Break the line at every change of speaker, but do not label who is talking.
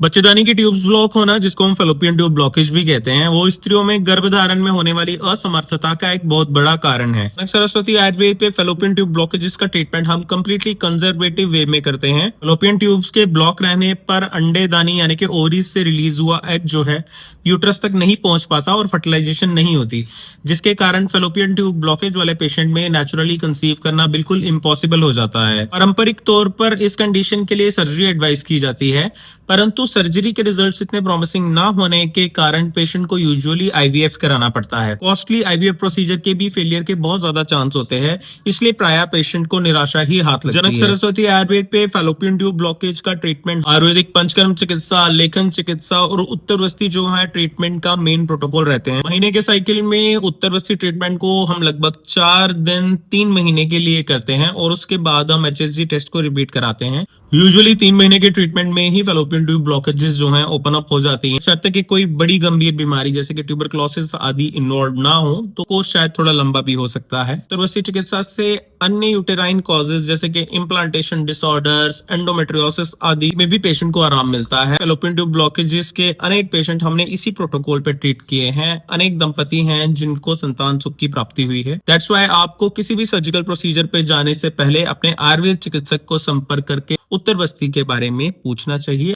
बच्चेदानी की tubes block होना, जिसको हम फेलोपियन ट्यूब ब्लॉकेज भी कहते हैं, वो स्त्रियों में गर्भधारण में होने वाली असमर्थता का एक बहुत बड़ा कारण है। सरस्वती आयुर्वेद पे फेलोपियन ट्यूब ब्लॉकेजेस का ट्रीटमेंट हम कंप्लीटली कंजर्वेटिव वे में करते हैं। फेलोपियन ट्यूब्स के ब्लॉक रहने पर अंडे दानी यानी कि ओवरीज से रिलीज हुआ एग जो है यूट्रस तक नहीं पहुंच पाता और फर्टिलाइजेशन नहीं होती, जिसके कारण फेलोपियन ट्यूब ब्लॉकेज वाले पेशेंट में नेचुरली कंसीव करना बिल्कुल इम्पॉसिबल हो जाता है। पारंपरिक तौर पर इस कंडीशन के लिए सर्जरी एडवाइस की जाती है, परंतु सर्जरी के रिजल्ट्स इतने प्रॉमिसिंग ना होने के कारण पेशेंट को यूजुअली आईवीएफ कराना पड़ता है। कॉस्टली आईवीएफ प्रोसीजर के भी फेलियर के बहुत ज्यादा चांस होते हैं, इसलिए प्राय पेशेंट को निराशा ही हाथ लगती है। जनक सरस्वती आयुर्वेद पे फेलोपियन ट्यूब ब्लॉकेज का ट्रीटमेंट आयुर्वेदिक पंचकर्म चिकित्सा, लेखन चिकित्सा और उत्तरवस्ती जो है ट्रीटमेंट का मेन प्रोटोकॉल रहते हैं। महीने के साइकिल में उत्तरवस्ती ट्रीटमेंट को हम लगभग 4 दिन 3 महीने के लिए करते हैं और उसके बाद हम एचएसजी टेस्ट को रिपीट कराते हैं। यूजुअली 3 महीने के ट्रीटमेंट में ही फेलोपियन ट्यूब ब्लॉकेजेस जो हैं ओपन अप हो जाती हैं, शर्त कि कोई बड़ी गंभीर बीमारी जैसे कि ट्यूबरक्लोसिस आदि इन्वॉल्व ना हो, तो कोर्स शायद थोड़ा लंबा भी हो सकता है। उत्तरवस्ती चिकित्सा से अन्य यूटेराइन कॉजेज जैसे कि इम्प्लांटेशन डिसऑर्डर्स, एंडोमेट्रियोसिस आदि में भी पेशेंट को आराम मिलता है। फेलोपियन ट्यूब ब्लॉकेजेस के अनेक पेशेंट हमने इसी प्रोटोकॉल पे ट्रीट किए हैं। अनेक दंपति हैं जिनको संतान सुख की प्राप्ति हुई है। दैट्स व्हाई आपको किसी भी सर्जिकल प्रोसीजर पे जाने से पहले अपने आयुर्वेद चिकित्सक को संपर्क करके उत्तरवस्ती के बारे में पूछना चाहिए।